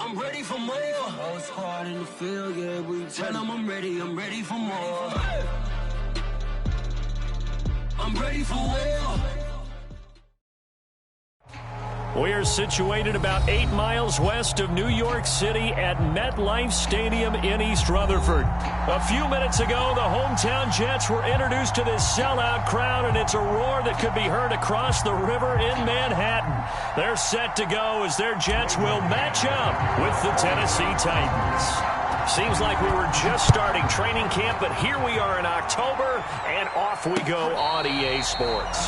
I'm ready for more. Whole squad in the field, yeah, we tell them I'm ready for more. I'm ready for war. We are situated about 8 miles west of New York City at MetLife Stadium in East Rutherford. A few minutes ago, the hometown Jets were introduced to this sellout crowd, and it's a roar that could be heard across the river in Manhattan. They're set to go as their Jets will match up with the Tennessee Titans. Seems like we were just starting training camp, but here we are in October, and off we go on EA Sports.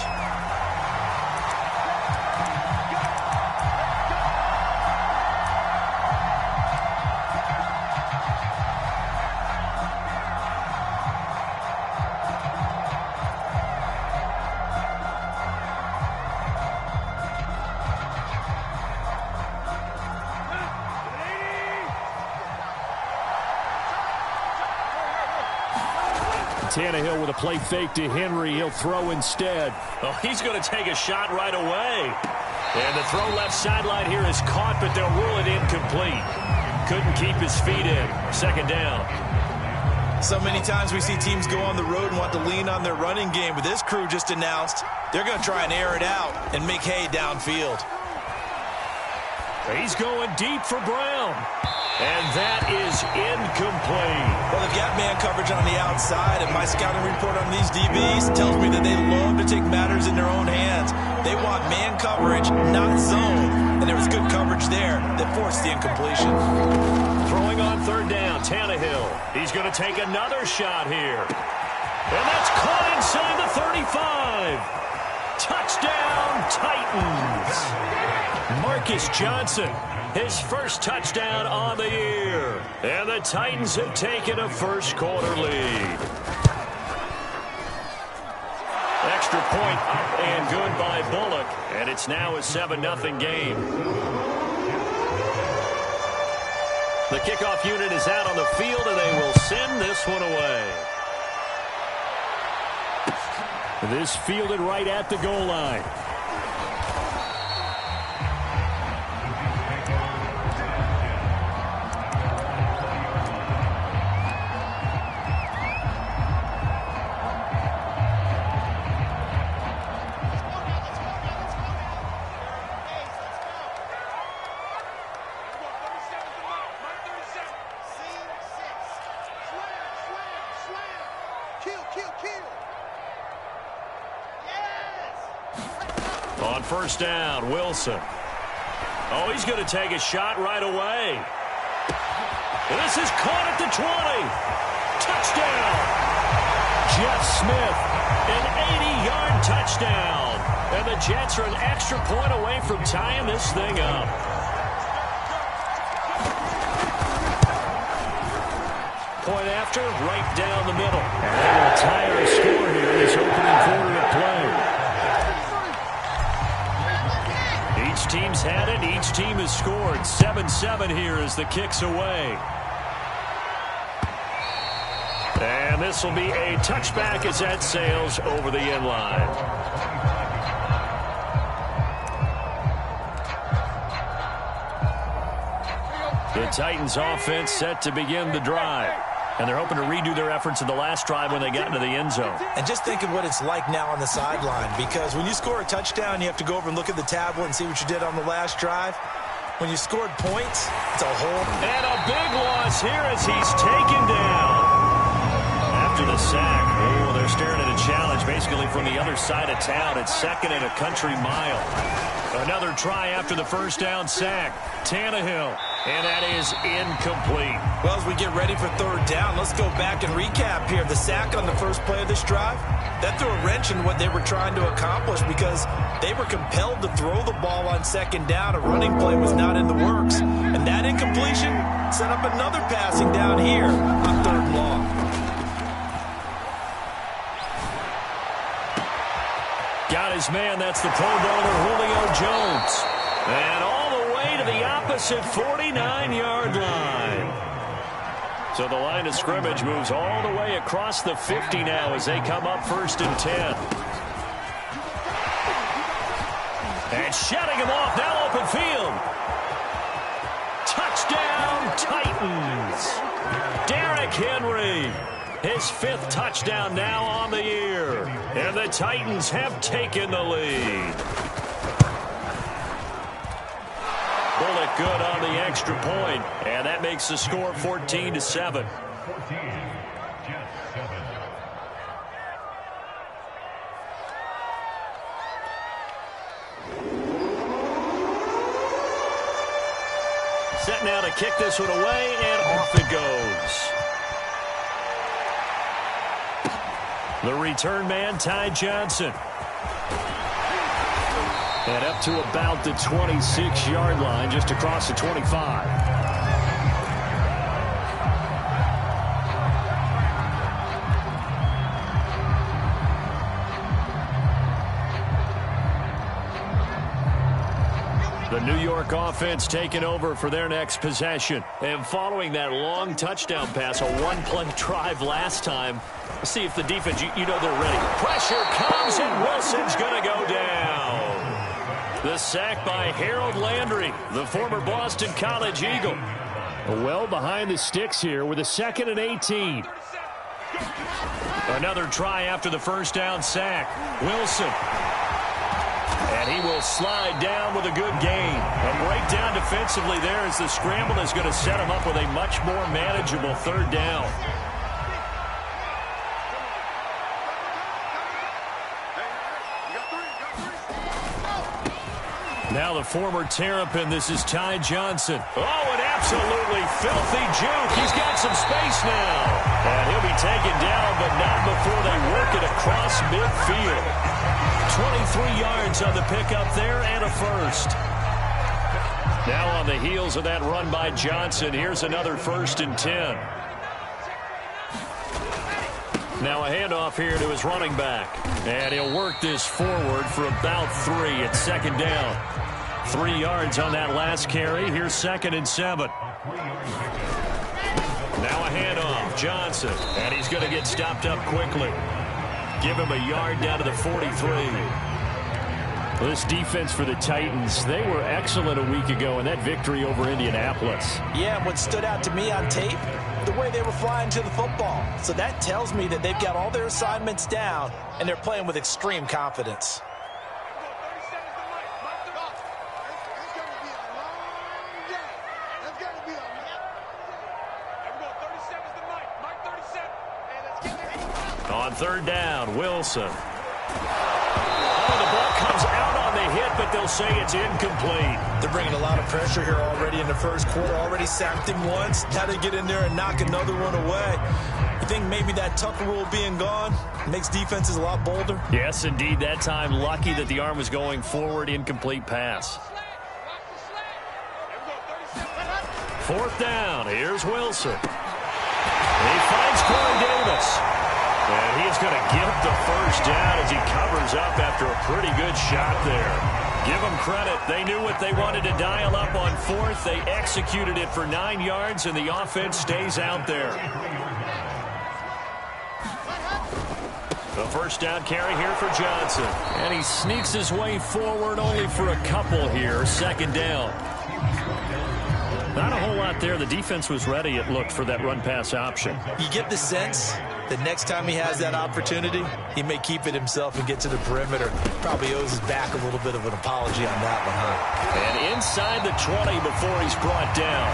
Tannehill with a play fake to Henry. He'll throw instead. Oh, he's going to take a shot right away. And the throw left sideline here is caught, but they'll rule it incomplete. Couldn't keep his feet in. Second down. So many times we see teams go on the road and want to lean on their running game, but this crew just announced they're going to try and air it out and make hay downfield. He's going deep for Brown. And that is incomplete. Well, they've got man coverage on the outside, and my scouting report on these DBs tells me that they love to take matters in their own hands. They want man coverage, not zone. And there was good coverage there that forced the incompletion. Throwing on third down, Tannehill. He's going to take another shot here. And that's caught inside the 35. Touchdown, Titans. Marcus Johnson, his first touchdown on the year. And the Titans have taken a first quarter lead. Extra point up and good by Bullock. And it's now a 7-0 game. The kickoff unit is out on the field, and they will send this one away. This fielded right at the goal line. On first down, Wilson. Oh, he's going to take a shot right away. This is caught at the 20. Touchdown. Jeff Smith, an 80-yard touchdown. And the Jets are an extra point away from tying this thing up. Point after, right down the middle. And they will tie our score here in this opening quarter of play. Each team's had it. Each team has scored. 7-7 here as the kick's away. And this will be a touchback as that sails over the end line. The Titans offense set to begin the drive. And they're hoping to redo their efforts in the last drive when they got into the end zone. And just think of what it's like now on the sideline, because when you score a touchdown, you have to go over and look at the tablet and see what you did on the last drive. When you scored points, it's a whole... And a big loss here as he's taken down. After the sack, oh, they're staring at a challenge basically from the other side of town. It's second and a country mile. Another try after the first down sack. Tannehill. And that is incomplete. Well, as we get ready for third down, let's go back and recap here. The sack on the first play of this drive, that threw a wrench in what they were trying to accomplish because they were compelled to throw the ball on second down. A running play was not in the works. And that incompletion set up another passing down here on third and long. Got his man. That's the Pro Bowler Julio Jones. And all the way to the opposite 49-yard line. So the line of scrimmage moves all the way across the 50 now as they come up 1st and 10. And shutting him off now, open field. Touchdown. Derrick Henry. His 5th touchdown now on the year. And the Titans have taken the lead. Bullet good on the extra point. And that makes the score 14-7. Set now to kick this one away, and off it goes. The return man, Ty Johnson. And up to about the 26-yard line, just across the 25. The New York offense taking over for their next possession. And following that long touchdown pass, a one-play drive last time, let's see if the defense, you know they're ready. Pressure comes, and Wilson's going to go down. The sack by Harold Landry, the former Boston College Eagle. Well behind the sticks here with a 2nd and 18. Another try after the first down sack. Wilson. And he will slide down with a good gain. A breakdown defensively there as the scramble is going to set him up with a much more manageable 3rd down. Now the former Terrapin, this is Ty Johnson. Oh, an absolutely filthy juke. He's got some space now. And he'll be taken down, but not before they work it across midfield. 23 yards on the pickup there and a first. Now on the heels of that run by Johnson, here's another 1st and 10. Now a handoff here to his running back. And he'll work this forward for about 3 at 2nd down. 3 yards on that last carry. Here's 2nd and 7. Now a handoff. Johnson. And he's going to get stopped up quickly. Give him a yard down to the 43. This defense for the Titans, they were excellent a week ago in that victory over Indianapolis. Yeah, what stood out to me on tape, the way they were flying to the football. So that tells me that they've got all their assignments down, and they're playing with extreme confidence. On 3rd down, Wilson. Oh, the ball comes out on the hit, but they'll say it's incomplete. They're bringing a lot of pressure here already in the first quarter. Already sacked him once. Now they get in there and knock another one away. You think maybe that Tucker rule being gone makes defenses a lot bolder? Yes, indeed. That time, lucky that the arm was going forward. Incomplete pass. 4th down. Here's Wilson. He finds Corey Davis. And he's going to get the first down as he covers up after a pretty good shot there. Give them credit. They knew what they wanted to dial up on 4th. They executed it for 9 yards, and the offense stays out there. The first down carry here for Johnson. And he sneaks his way forward only for a couple here. 2nd down. Not a whole lot there. The defense was ready, it looked, for that run-pass option. You get the sense that next time he has that opportunity, he may keep it himself and get to the perimeter. Probably owes his back a little bit of an apology on that one, huh? And inside the 20 before he's brought down.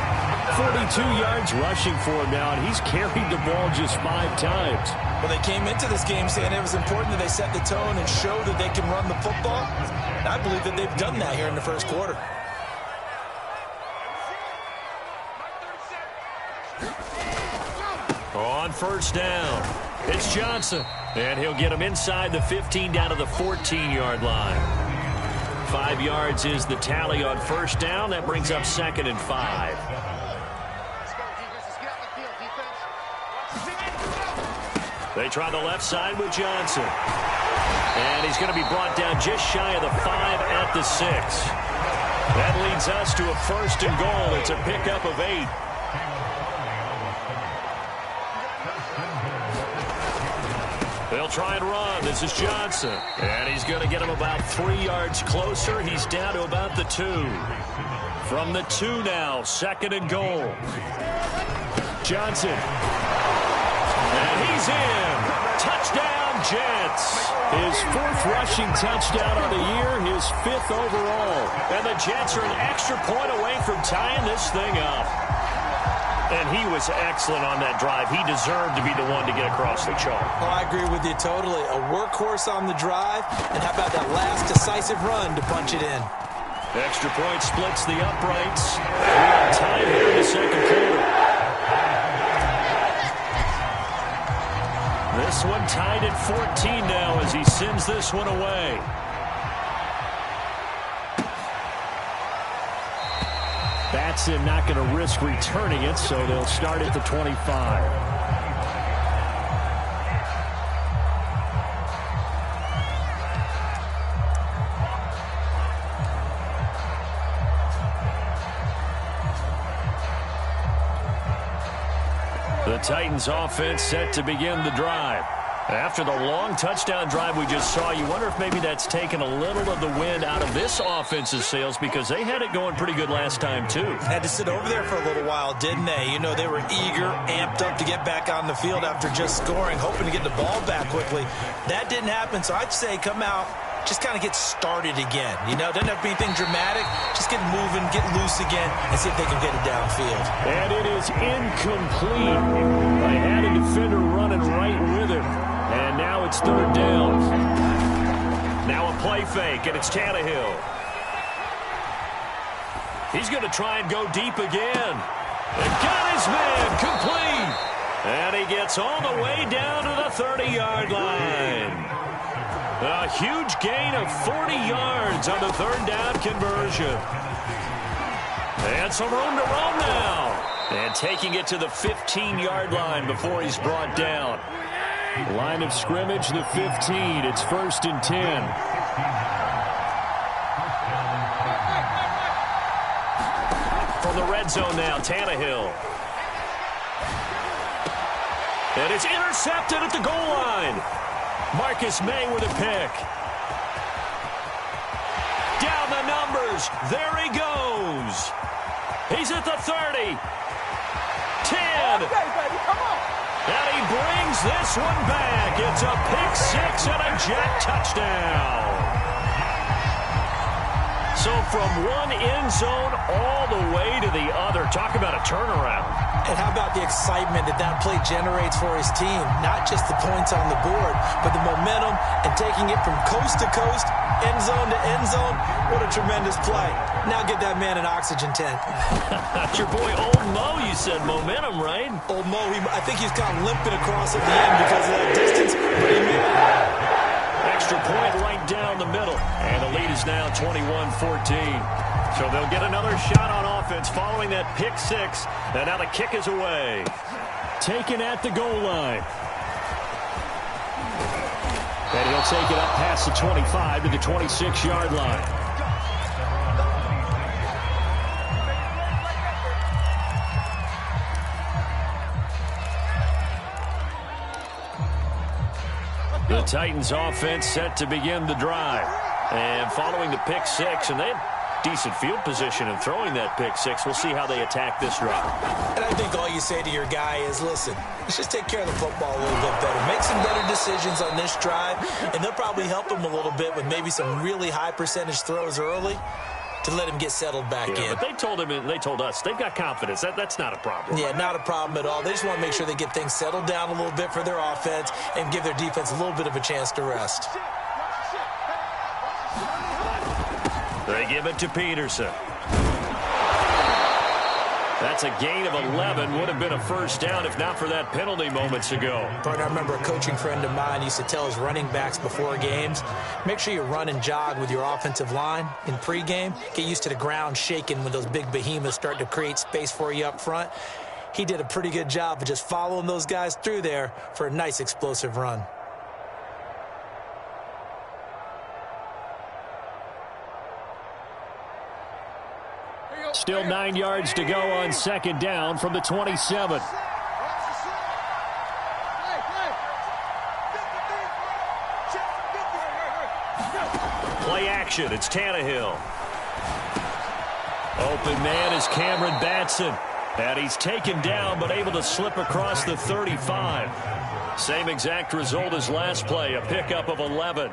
42 yards rushing for him now, and he's carried the ball just 5 times. Well, they came into this game saying it was important that they set the tone and show that they can run the football. And I believe that they've done that here in the first quarter. On 1st down, it's Johnson. And he'll get him inside the 15 down to the 14-yard line. 5 yards is the tally on 1st down. That brings up 2nd and 5. They try the left side with Johnson. And he's going to be brought down just shy of the 5 at the 6. That leads us to a 1st and goal. It's a pickup of 8. They'll try and run. This is Johnson. And he's going to get him about 3 yards closer. He's down to about the 2. From the 2 now, 2nd and goal. Johnson. And he's in. Touchdown, Jets. His 4th rushing touchdown of the year, his 5th overall. And the Jets are an extra point away from tying this thing up. And he was excellent on that drive. He deserved to be the one to get across the chalk. Oh, I agree with you totally. A workhorse on the drive. And how about that last decisive run to punch it in? Extra point splits the uprights. We're on time here in the second quarter. This one tied at 14 now as he sends this one away. Batson not going to risk returning it, so they'll start at the 25. The Titans offense set to begin the drive. After the long touchdown drive we just saw, you wonder if maybe that's taken a little of the wind out of this offense's sails because they had it going pretty good last time too. Had to sit over there for a little while, didn't they? You know, they were eager, amped up to get back on the field after just scoring, hoping to get the ball back quickly. That didn't happen, so I'd say come out, just kind of get started again. You know, doesn't have to be anything dramatic. Just get moving, get loose again, and see if they can get it downfield. And it is incomplete. They had a defender running right with him. And now it's 3rd down. Now a play fake, and it's Tannehill. He's going to try and go deep again. And got his man complete. And he gets all the way down to the 30-yard line. A huge gain of 40 yards on the 3rd down conversion. And some room to roam now. And taking it to the 15-yard line before he's brought down. Line of scrimmage, the 15. It's 1st and 10. From the red zone now, Tannehill. And it's intercepted at the goal line. Marcus May with a pick. Down the numbers. There he goes. He's at the 30. 10. Okay, baby, come on. And he brings this one back. It's a pick-6 and a Jet touchdown. So from one end zone all the way to the other. Talk about a turnaround. And how about the excitement that that play generates for his team? Not just the points on the board, but the momentum and taking it from coast to coast, end zone to end zone. What a tremendous play. Now get that man an oxygen tank. That's your boy Old Mo, you said. Momentum, right? Old Mo, I think he's kind of limping across at the end because of that distance, but he made it. Extra point right down the middle. And the lead is now 21-14. So they'll get another shot on offense following that pick-6. And now the kick is away. Taken at the goal line. And he'll take it up past the 25 to the 26-yard line. The Titans offense set to begin the drive. And following the pick-6, and they have decent field position in throwing that pick-6. We'll see how they attack this drive. And I think all you say to your guy is, listen, let's just take care of the football a little bit better. Make some better decisions on this drive, and they'll probably help him a little bit with maybe some really high percentage throws early to let him get settled back in. But they told him and they told us they've got confidence. That's not a problem. Yeah, not a problem at all. They just want to make sure they get things settled down a little bit for their offense and give their defense a little bit of a chance to rest. They give it to Peterson. That's a gain of 11. Would have been a first down if not for that penalty moments ago. Partner, I remember a coaching friend of mine used to tell his running backs before games, make sure you run and jog with your offensive line in pregame. Get used to the ground shaking when those big behemoths start to create space for you up front. He did a pretty good job of just following those guys through there for a nice explosive run. Still 9 yards to go on second down from the 27. Play action. It's Tannehill. Open man is Cameron Batson. And he's taken down but able to slip across the 35. Same exact result as last play, a pickup of 11.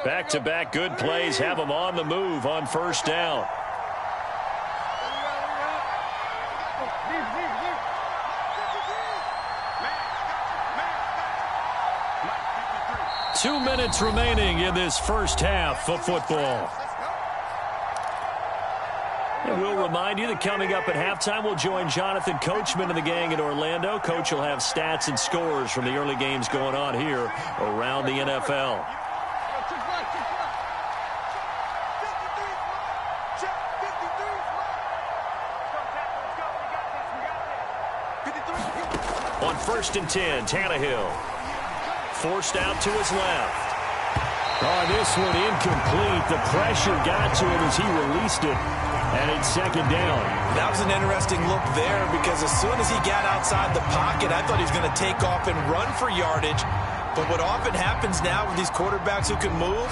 Back-to-back good plays have him on the move on first down. Two minutes remaining in this first half of football. And we'll remind you that coming up at halftime, we'll join Jonathan Coachman and the gang in Orlando. Coach will have stats and scores from the early games going on here around the NFL. On 1st and 10, Tannehill. Forced out to his left. Oh, this one incomplete. The pressure got to him as he released it. And it's second down. That was an interesting look there because as soon as he got outside the pocket, I thought he was going to take off and run for yardage. But what often happens now with these quarterbacks who can move,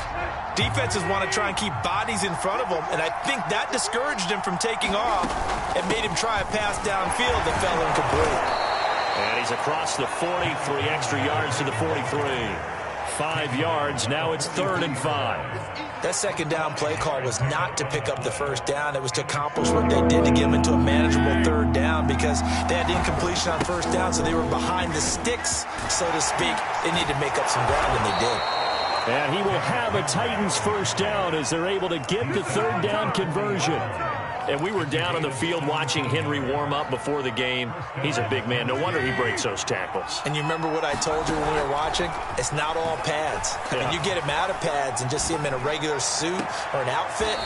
defenses want to try and keep bodies in front of them. And I think that discouraged him from taking off and made him try a pass downfield that fell incomplete. And he's across the 40, 3 extra yards to the 43. 5 yards, now it's 3rd and 5. That second down play call was not to pick up the first down. It was to accomplish what they did to get them into a manageable 3rd down because they had incompletion on first down, so they were behind the sticks, so to speak. They needed to make up some ground, and they did. And he will have a Titans first down as they're able to get the 3rd down conversion. And we were down on the field watching Henry warm up before the game. He's a big man. No wonder he breaks those tackles. And you remember what I told you when we were watching? It's not all pads. I mean, you get him out of pads and just see him in a regular suit or an outfit.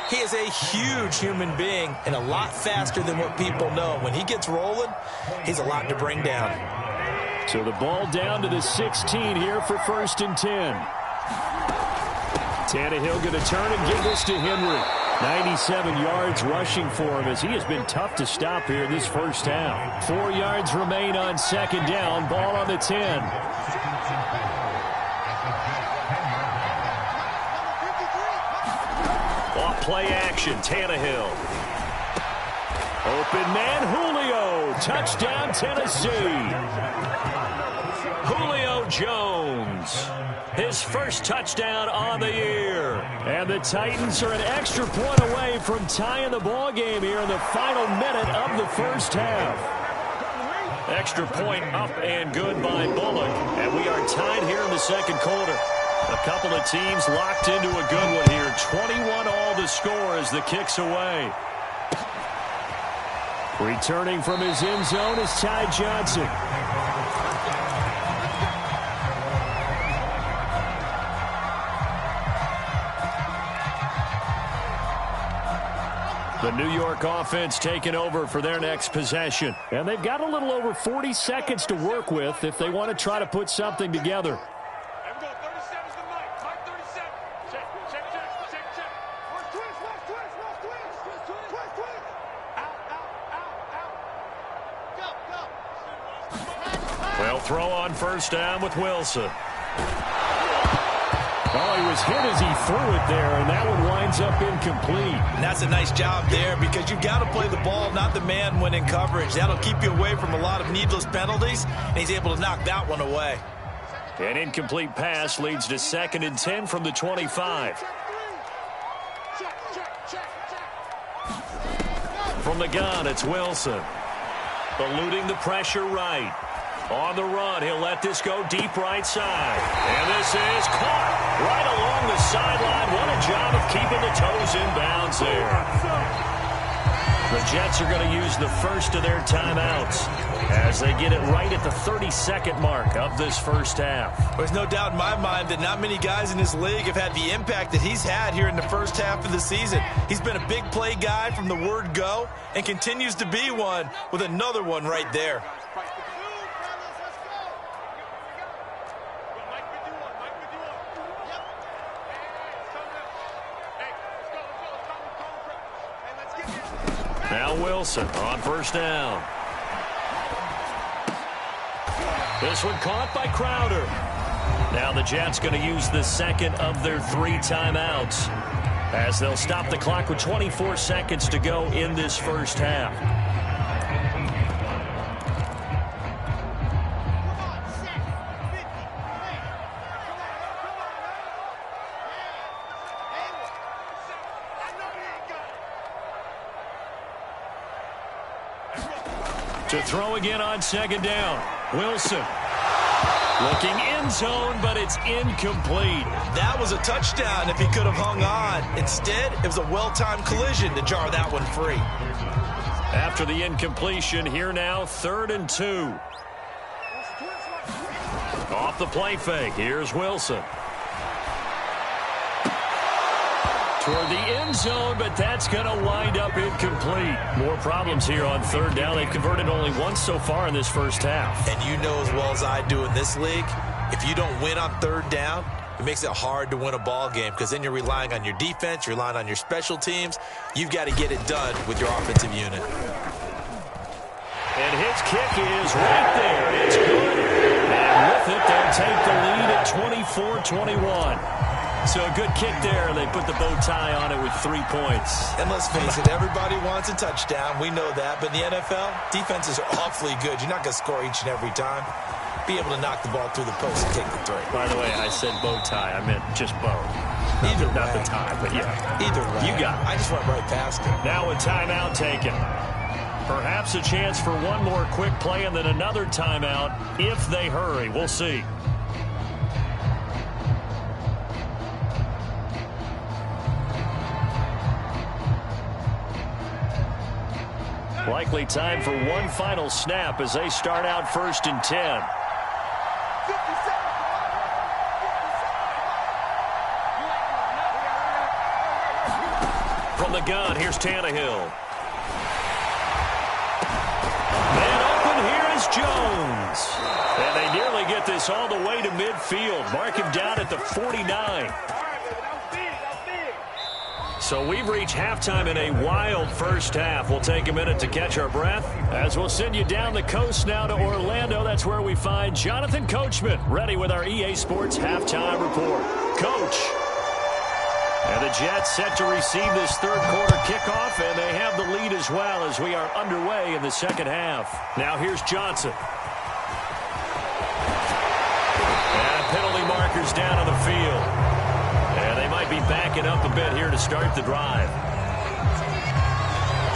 He is a huge human being and a lot faster than what people know. When he gets rolling, he's a lot to bring down. So the ball down to the 16 here for 1st and 10. Tannehill going to turn and give this to Henry. 97 yards rushing for him as he has been tough to stop here in this first half. 4 yards remain on second down. Ball on the 10. Off play action, Tannehill. Open man, Julio. Touchdown, Tennessee. Julio Jones. His first touchdown on the year. And the Titans are an extra point away from tying the ball game here in the final minute of the first half. Extra point up and good by Bullock. And we are tied here in the second quarter. A couple of teams locked into a good one here. 21 all the score as the kick's away. Returning from his end zone is Ty Johnson. The New York offense taking over for their next possession. And they've got a little over 40 seconds to work with if they want to try to put something together. Well, throw on first down with Wilson. Oh, he was hit as he threw it there, and that one winds up incomplete. And that's a nice job there because you've got to play the ball, not the man when in coverage. That'll keep you away from a lot of needless penalties, and he's able to knock that one away. An incomplete pass leads to 2nd and 10 from the 25. From the gun, it's Wilson. Eluding the pressure right. On the run, he'll let this go deep right side. And this is caught right along the sideline. What a job of keeping the toes in bounds there. The Jets are going to use the first of their timeouts as they get it right at the 32nd mark of this first half. There's no doubt in my mind that not many guys in this league have had the impact that he's had here in the first half of the season. He's been a big play guy from the word go and continues to be one with another one right there. Now Wilson on first down. This one caught by Crowder. Now the Jets going to use the second of their 3 timeouts as they'll stop the clock with 24 seconds to go in this first half. To throw again on second down. Wilson looking end zone, but it's incomplete. That was a touchdown if he could have hung on. Instead, it was a well-timed collision to jar that one free. After the incompletion, here now, 3rd and 2. Off the play fake, here's Wilson. Toward the end zone, but that's going to wind up incomplete. More problems here on 3rd down. They've converted only once so far in this first half. And you know as well as I do in this league, if you don't win on 3rd down, it makes it hard to win a ball game because then you're relying on your defense, you're relying on your special teams. You've got to get it done with your offensive unit. And his kick is right there. It's good. And with it, they'll take the lead at 24-21. So a good kick there. They put the bow tie on it with 3 points. And let's face it, everybody wants a touchdown. We know that. But in the NFL, defenses are awfully good. You're not going to score each and every time. Be able to knock the ball through the post and take the 3. By the way, I said bow tie. I meant just bow. Either not way. the tie, but yeah. Either way. You got it. I just went right past it. Now a timeout taken. Perhaps a chance for one more quick play and then another timeout if they hurry. We'll see. Likely time for one final snap as they start out 1st and 10. From the gun, here's Tannehill. And open here is Jones. And they nearly get this all the way to midfield. Mark him down at the 49. So we've reached halftime in a wild first half. We'll take a minute to catch our breath as we'll send you down the coast now to Orlando. That's where we find Jonathan Coachman ready with our EA Sports halftime report. Coach. And the Jets set to receive this 3rd quarter kickoff, and they have the lead as well as we are underway in the second half. Now here's Johnson. And penalty markers down on the field. And they might be backing up a bit here to start the drive.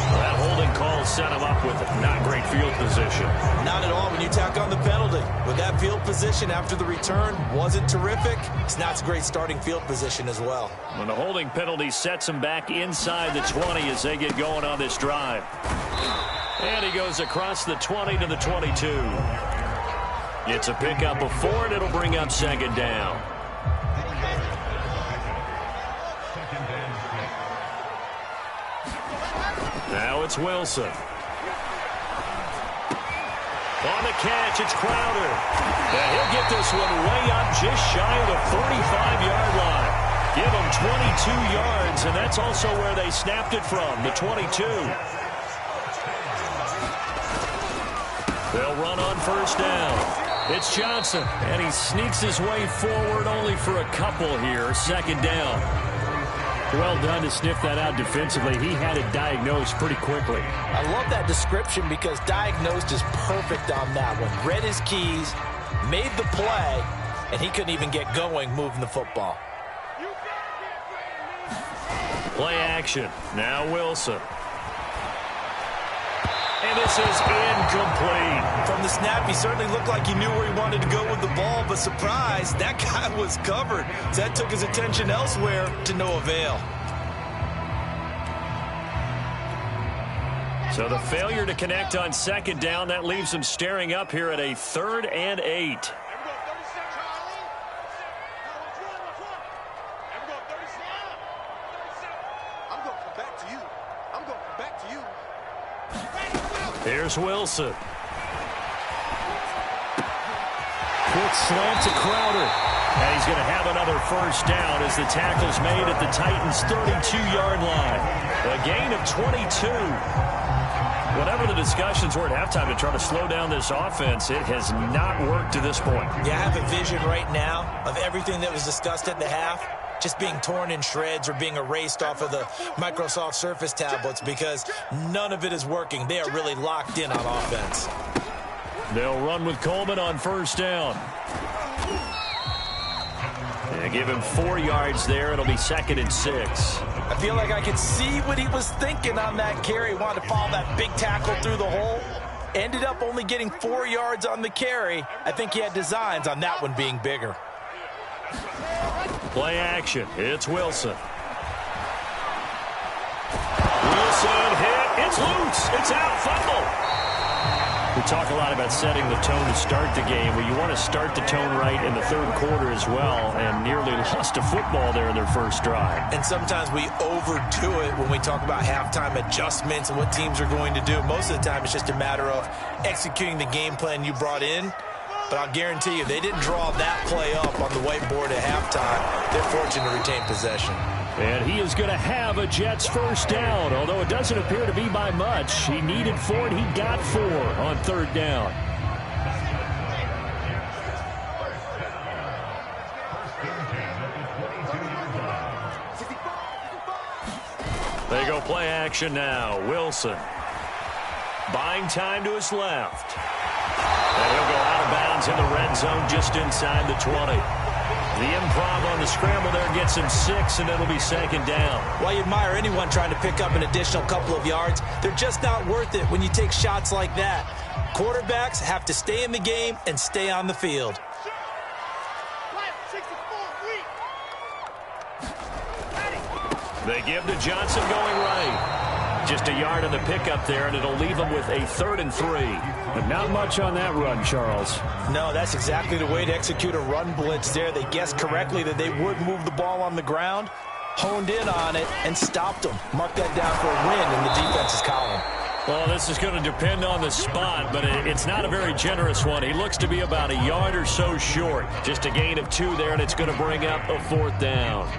Well, that holding call set them up with not great field position. Not at all when you tack on the penalty. With that field position after the return wasn't terrific, it's not a great starting field position as well. When the holding penalty sets them back inside the 20 as they get going on this drive. And he goes across the 20 to the 22. Gets a pickup of 4, and it'll bring up 2nd down. Now it's Wilson. On the catch, it's Crowder. And he'll get this one way up just shy of the 45-yard line. Give him 22 yards, and that's also where they snapped it from, the 22. They'll run on 1st down. It's Johnson, and he sneaks his way forward only for a couple here, 2nd down. Well done to sniff that out defensively. He had it diagnosed pretty quickly. I love that description because diagnosed is perfect on that one. Read his keys, made the play, and he couldn't even get going moving the football. Play action. Now Wilson. And this is incomplete. From the snap, he certainly looked like he knew where he wanted to go with the ball, but surprise, that guy was covered. So that took his attention elsewhere to no avail. So the failure to connect on 2nd down, that leaves them staring up here at a 3rd and 8. Here's Wilson. Quick slant to Crowder. And he's going to have another 1st down as the tackle's made at the Titans' 32-yard line. A gain of 22. Whatever the discussions were at halftime to try to slow down this offense, it has not worked to this point. Yeah, I have a vision right now of everything that was discussed at the half just being torn in shreds or being erased off of the Microsoft Surface tablets because none of it is working. They are really locked in on offense. They'll run with Coleman on first down. They give him 4 yards there. It'll be 2nd and 6. I feel like I could see what he was thinking on that carry. He wanted to follow that big tackle through the hole. Ended up only getting 4 yards on the carry. I think he had designs on that one being bigger. Play action. It's Wilson. Wilson hit. It's loose. It's out. Fumble. We talk a lot about setting the tone to start the game. Well, you want to start the tone right in the third quarter as well, and nearly lost a football there in their first drive. And sometimes we overdo it when we talk about halftime adjustments and what teams are going to do. Most of the time, it's just a matter of executing the game plan you brought in. But I'll guarantee you, they didn't draw that play up on the whiteboard at halftime. They're fortunate to retain possession. And he is going to have a Jets first down, although it doesn't appear to be by much. He needed 4, and he got 4 on third down. They go play action now. Wilson. Buying time to his left. And he'll go out of bounds in the red zone just inside the 20. The improv on the scramble there gets him 6, and it'll be 2nd down. While you admire anyone trying to pick up an additional couple of yards, they're just not worth it when you take shots like that. Quarterbacks have to stay in the game and stay on the field. They give to Johnson going right. Just a yard on the pickup there, and it'll leave him with a 3rd and 3. But not much on that run, Charles. No, that's exactly the way to execute a run blitz there. They guessed correctly that they would move the ball on the ground, honed in on it, and stopped them. Mark that down for a win in the defense's column. Well, this is going to depend on the spot, but it's not a very generous one. He looks to be about a yard or so short. Just a gain of 2 there, and it's going to bring up a 4th down.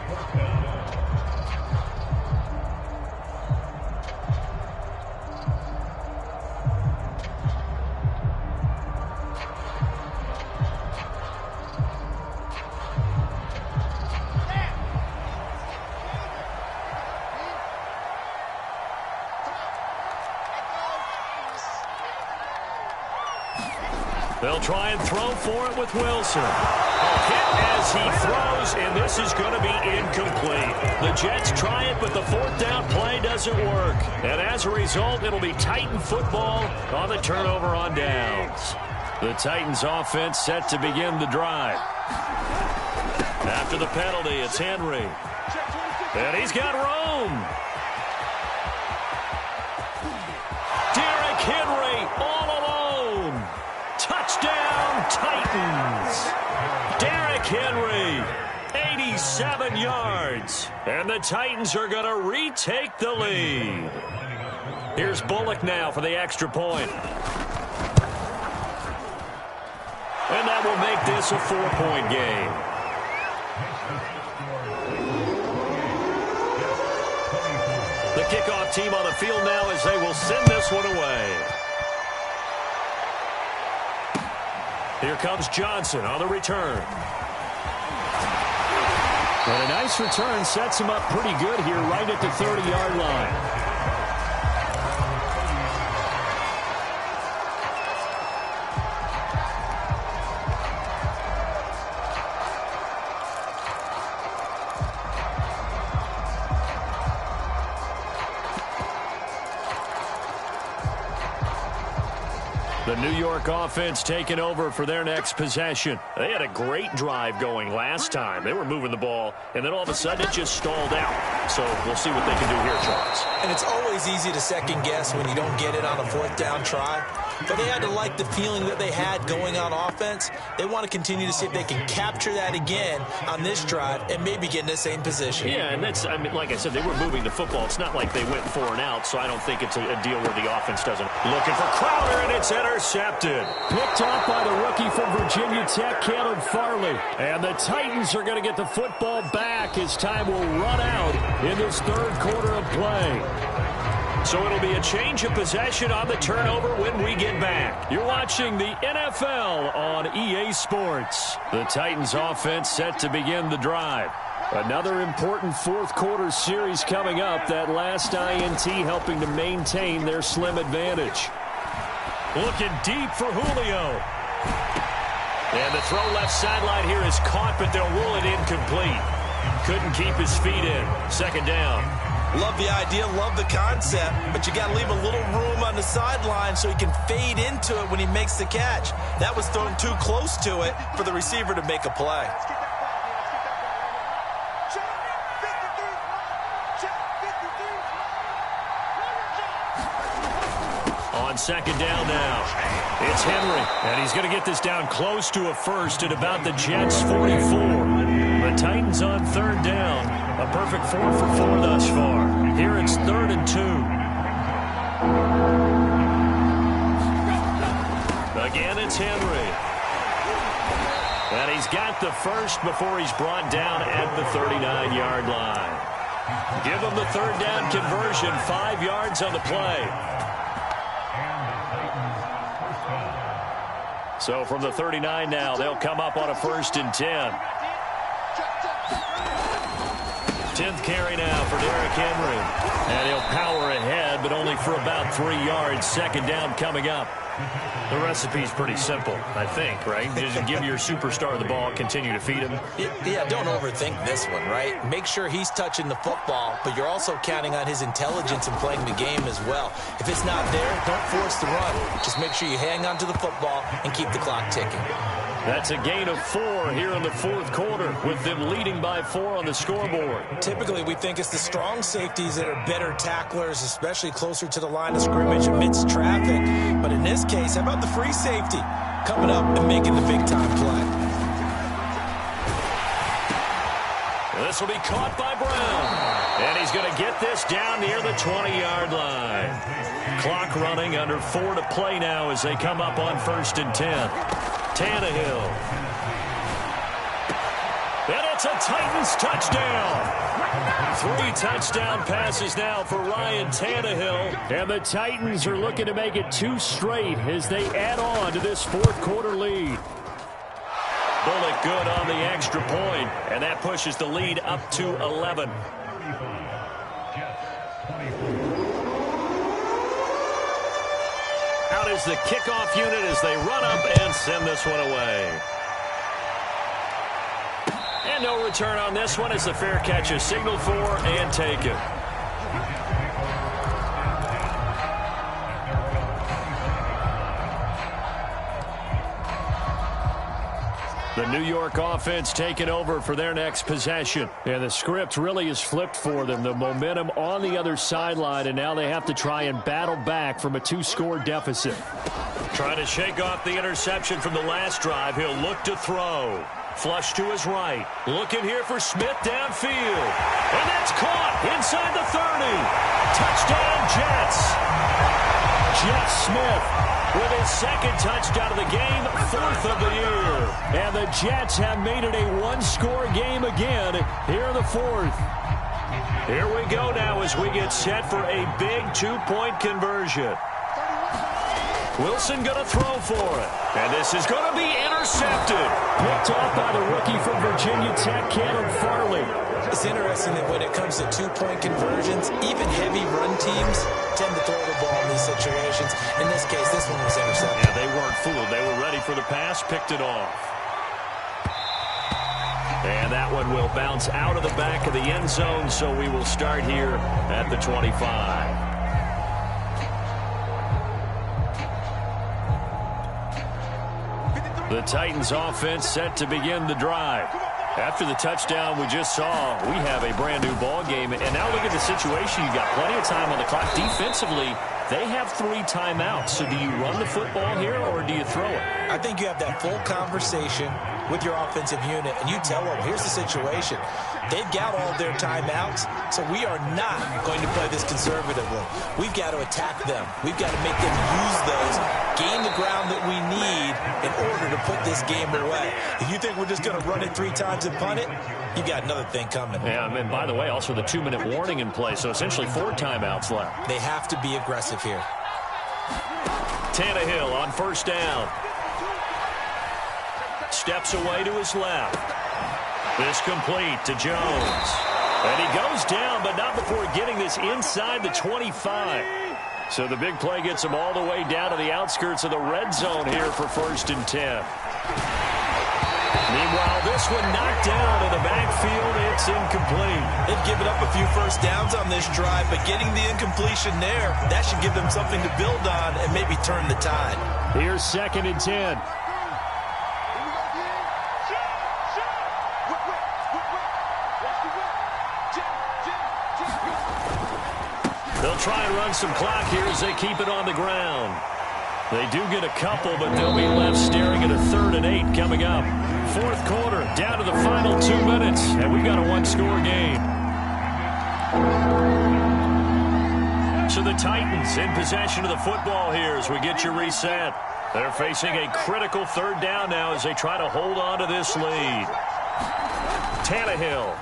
They'll try and throw for it with Wilson. A hit as he throws, and this is going to be incomplete. The Jets try it, but the 4th down play doesn't work. And as a result, it'll be Titan football on the turnover on downs. The Titans offense set to begin the drive. After the penalty, it's Henry. And he's got Rome. Derrick Henry all alone. Touchdown, Titans. Derrick Henry, 87 yards. And the Titans are going to retake the lead. Here's Bullock now for the extra point. And that will make this a 4-point game. The kickoff team on the field now as they will send this one away. Here comes Johnson on the return. And a nice return sets him up pretty good here right at the 30-yard line. The New York offense taking over for their next possession. They had a great drive going last time. They were moving the ball, and then all of a sudden it just stalled out. So we'll see what they can do here, Charles. And it's always easy to second guess when you don't get it on a 4th down try. But they had to like the feeling that they had going on offense. They want to continue to see if they can capture that again on this drive and maybe get in the same position. Yeah, and that's, I mean, like I said, they were moving the football. It's not like they went 4 and out, so I don't think it's a deal where the offense doesn't. Looking for Crowder, and it's intercepted. Picked off by the rookie from Virginia Tech, Caleb Farley. And the Titans are going to get the football back as time will run out in this third quarter of play. So it'll be a change of possession on the turnover when we get back. You're watching the NFL on EA Sports. The Titans offense set to begin the drive. Another important fourth quarter series coming up. That last INT helping to maintain their slim advantage. Looking deep for Julio. And the throw left sideline here is caught, but they'll rule it incomplete. Couldn't keep his feet in. Second down. Love the idea, love the concept, but you got to leave a little room on the sideline so he can fade into it when he makes the catch. That was thrown too close to it for the receiver to make a play. On second down now, it's Henry, and he's going to get this down close to a first at about the Jets' 44. The Titans on third down. A perfect 4 for 4 thus far. Here it's 3rd and 2. Again, it's Henry. And he's got the first before he's brought down at the 39-yard line. Give him the third down conversion, 5 yards on the play. So from the 39 now, they'll come up on a 1st and 10. 10th carry now for Derrick Henry. And he'll power ahead, but only for about 3 yards. Second down coming up. The recipe's pretty simple, I think, right? Just give your superstar the ball, continue to feed him. Yeah, don't overthink this one, right? Make sure he's touching the football, but you're also counting on his intelligence in playing the game as well. If it's not there, don't force the run. Just make sure you hang on to the football and keep the clock ticking. That's a gain of 4 here in the fourth quarter, with them leading by 4 on the scoreboard. Typically, we think it's the strong safeties that are better tacklers, especially closer to the line of scrimmage amidst traffic. But in this case, how about the free safety coming up and making the big-time play? This will be caught by Brown. And he's going to get this down near the 20-yard line. Clock running, under 4 to play now as they come up on 1st and 10. Tannehill. And it's a Titans touchdown. 3 touchdown passes now for Ryan Tannehill. And the Titans are looking to make it 2 straight as they add on to this fourth quarter lead. Bullet good on the extra point, and that pushes the lead up to 11. Out is the kickoff unit as they run up and send this one away. And no return on this one as the fair catch is signaled for and taken. The New York offense taking over for their next possession. And the script really is flipped for them. The momentum on the other sideline, and now they have to try and battle back from a 2-score deficit. Trying to shake off the interception from the last drive. He'll look to throw. Flush to his right. Looking here for Smith downfield. And that's caught inside the 30. Touchdown, Jets. Jeff Smith with his second touchdown of the game, 4th of the year. And the Jets have made it a 1-score game again here in the 4th. Here we go now as we get set for a big 2-point conversion. Wilson going to throw for it. And this is going to be intercepted. Picked off by the rookie from Virginia Tech, Caleb Farley. It's interesting that when it comes to 2-point conversions, even heavy run teams tend to throw the ball in these situations. In this case, this one was intercepted. Yeah, they weren't fooled. They were ready for the pass, picked it off. And that one will bounce out of the back of the end zone, so we will start here at the 25. The Titans offense set to begin the drive. After the touchdown we just saw, we have a brand new ball game. And now look at the situation. You got plenty of time on the clock. Defensively, they have 3 timeouts. So do you run the football here or do you throw it? I think you have that full conversation with your offensive unit and you tell them, here's the situation. They've got all their timeouts, so we are not going to play this conservatively. We've got to attack them. We've got to make them use those, gain the ground that we need in order to put this game away. If you think we're just going to run it 3 times and punt it, you got another thing coming. Yeah, and by the way, also the 2-minute warning in play, so essentially 4 timeouts left. They have to be aggressive here. Tannehill on first down. Steps away to his left. This complete to Jones. And he goes down, but not before getting this inside the 25. So the big play gets him all the way down to the outskirts of the red zone here for 1st and 10. Meanwhile, this one knocked down in the backfield. It's incomplete. They've given up a few first downs on this drive, but getting the incompletion there, that should give them something to build on and maybe turn the tide. Here's 2nd and 10. They'll try and run some clock here as they keep it on the ground. They do get a couple, but they'll be left staring at a 3rd and 8 coming up. 4th quarter, down to the final 2 minutes, and we've got a 1-score game. So the Titans in possession of the football here as we get you reset. They're facing a critical 3rd down now as they try to hold on to this lead. Tannehill.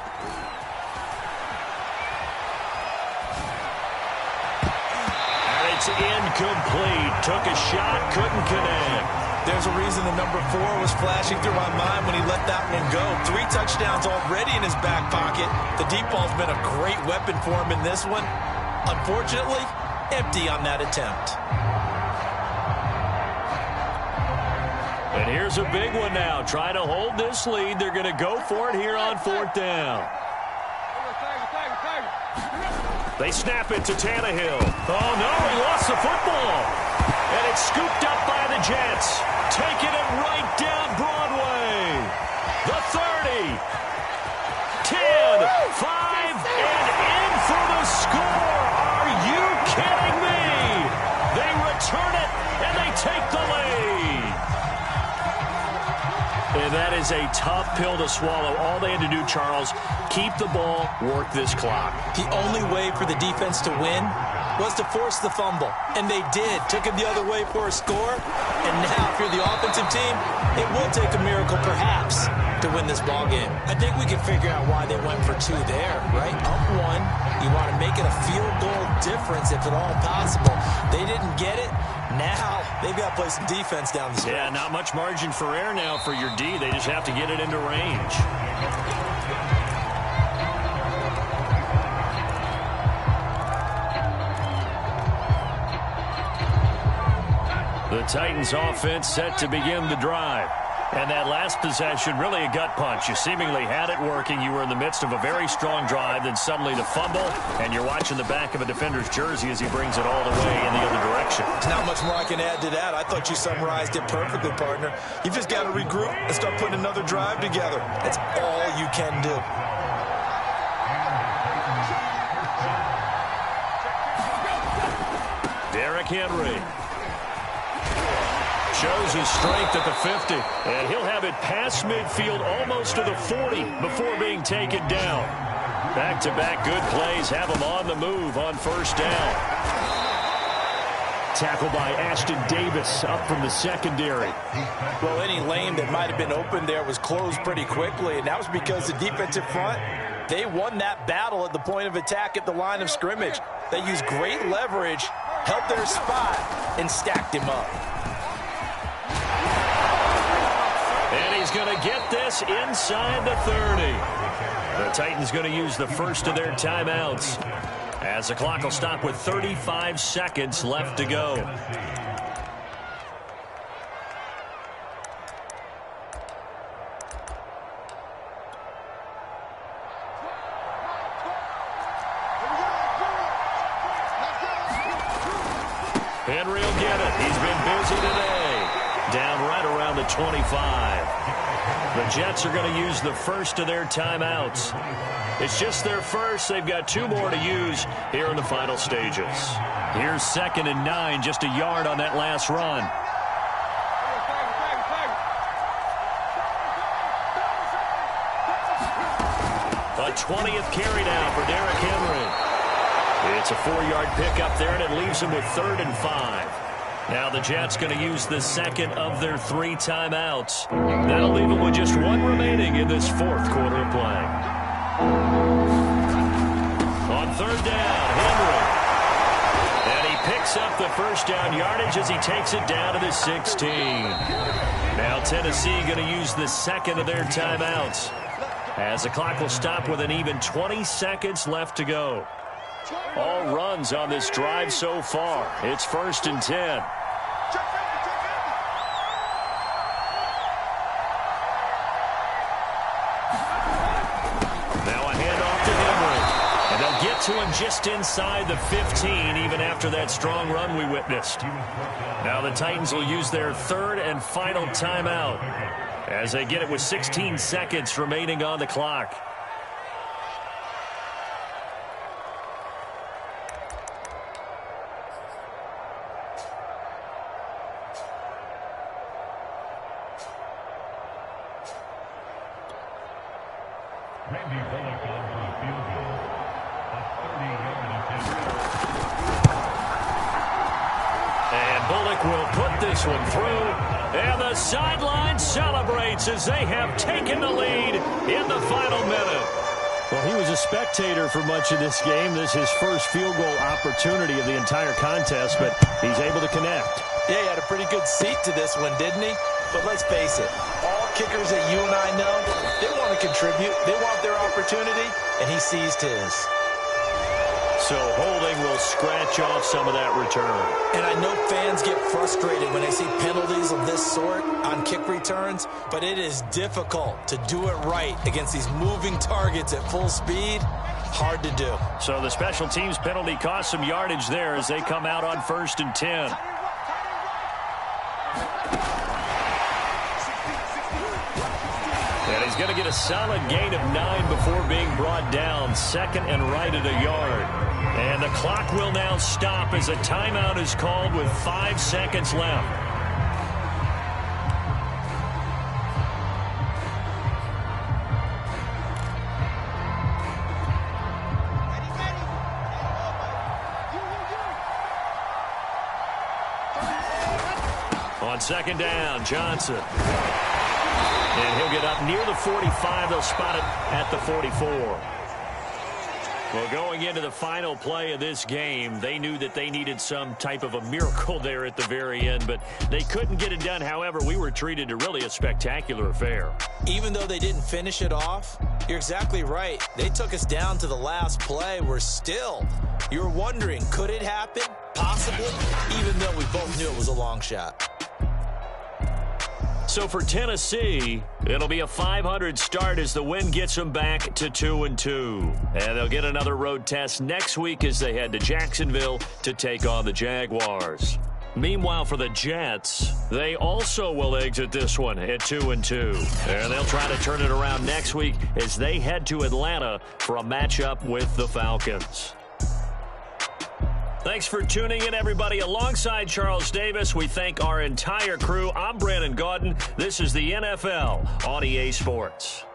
It's incomplete. Took a shot, couldn't connect. There's a reason the number 4 was flashing through my mind when he let that one go. 3 touchdowns already in his back pocket. The deep ball's been a great weapon for him in this one. Unfortunately, empty on that attempt. And here's a big one now. Trying to hold this lead. They're going to go for it here on 4th down. They snap it to Tannehill. Oh, no, he lost the football. And it's scooped up by the Jets. Taking it right down Broadway. The 30. 10, 5, and in for the score. Are you kidding me? They return it, and they take the lead. And that is a tough pill to swallow. All they had to do, Charles, keep the ball, work this clock. The only way for the defense to win was to force the fumble. And they did. Took it the other way for a score. And now, if you're the offensive team, it will take a miracle, perhaps, to win this ball game. I think we can figure out why they went for 2 there, right? Up 1. You want to make it a field goal difference, if at all possible. They didn't get it. Now, they've got to play some defense down the stretch. Yeah, not much margin for error now for your D. They just have to get it into range. The Titans offense set to begin the drive. And that last possession, really a gut punch. You seemingly had it working. You were in the midst of a very strong drive, then suddenly the fumble, and you're watching the back of a defender's jersey as he brings it all the way in the other direction. There's not much more I can add to that. I thought you summarized it perfectly, partner. You've just got to regroup and start putting another drive together. That's all you can do. Derrick Henry shows his strength at the 50, and he'll have it past midfield almost to the 40 before being taken down. Back-to-back good plays have him on the move on 1st down. Tackled by Ashton Davis up from the secondary. Well, any lane that might have been open there was closed pretty quickly, and that was because the defensive front, they won that battle at the point of attack at the line of scrimmage. They used great leverage, held their spot, and stacked him up. And he's going to get this inside the 30. The Titans going to use the first of their timeouts as the clock will stop with 35 seconds left to go. Henry will get it. He's been busy today. Down right around the 25. The Jets are going to use the first of their timeouts. It's just their first. They've got 2 more to use here in the final stages. Here's 2nd and 9, just a yard on that last run. A 20th carry now for Derrick Henry. It's a 4-yard pickup there, and it leaves him with 3rd and 5. Now the Jets going to use the second of their 3 timeouts. That'll leave them with just 1 remaining in this 4th quarter of play. On 3rd down, Henry. And he picks up the first down yardage as he takes it down to the 16. Now Tennessee going to use the second of their timeouts, as the clock will stop with an even 20 seconds left to go. All runs on this drive so far. It's 1st and 10. To him just inside the 15, even after that strong run we witnessed. Now the Titans will use their 3rd and final timeout as they get it with 16 seconds remaining on the clock. One through, and the sideline celebrates as they have taken the lead in the final minute. Well, he was a spectator for much of this game. This is his first field goal opportunity of the entire contest, but he's able to connect. Yeah, he had a pretty good seat to this one, didn't he? But let's face it, all kickers that you and I know, they want to contribute. They want their opportunity, and he seized his. So holding will scratch off some of that return. And I know fans get frustrated when they see penalties of this sort on kick returns, but it is difficult to do it right against these moving targets at full speed. Hard to do. So the special teams penalty cost some yardage there as they come out on 1st and 10. And he's going to get a solid gain of 9 before being brought down. 2nd and right at a yard. And the clock will now stop as a timeout is called with 5 seconds left. On 2nd down, Johnson. And he'll get up near the 45. They'll spot it at the 44. Well, going into the final play of this game, they knew that they needed some type of a miracle there at the very end, but they couldn't get it done. However, we were treated to really a spectacular affair. Even though they didn't finish it off, you're exactly right. They took us down to the last play. We're still, you're wondering, could it happen? Possibly, even though we both knew it was a long shot. So for Tennessee, it'll be a .500 start as the win gets them back to 2-2. And they'll get another road test next week as they head to Jacksonville to take on the Jaguars. Meanwhile, for the Jets, they also will exit this one at 2-2. And they'll try to turn it around next week as they head to Atlanta for a matchup with the Falcons. Thanks for tuning in, everybody. Alongside Charles Davis, we thank our entire crew. I'm Brandon Gaudin. This is the NFL on EA Sports.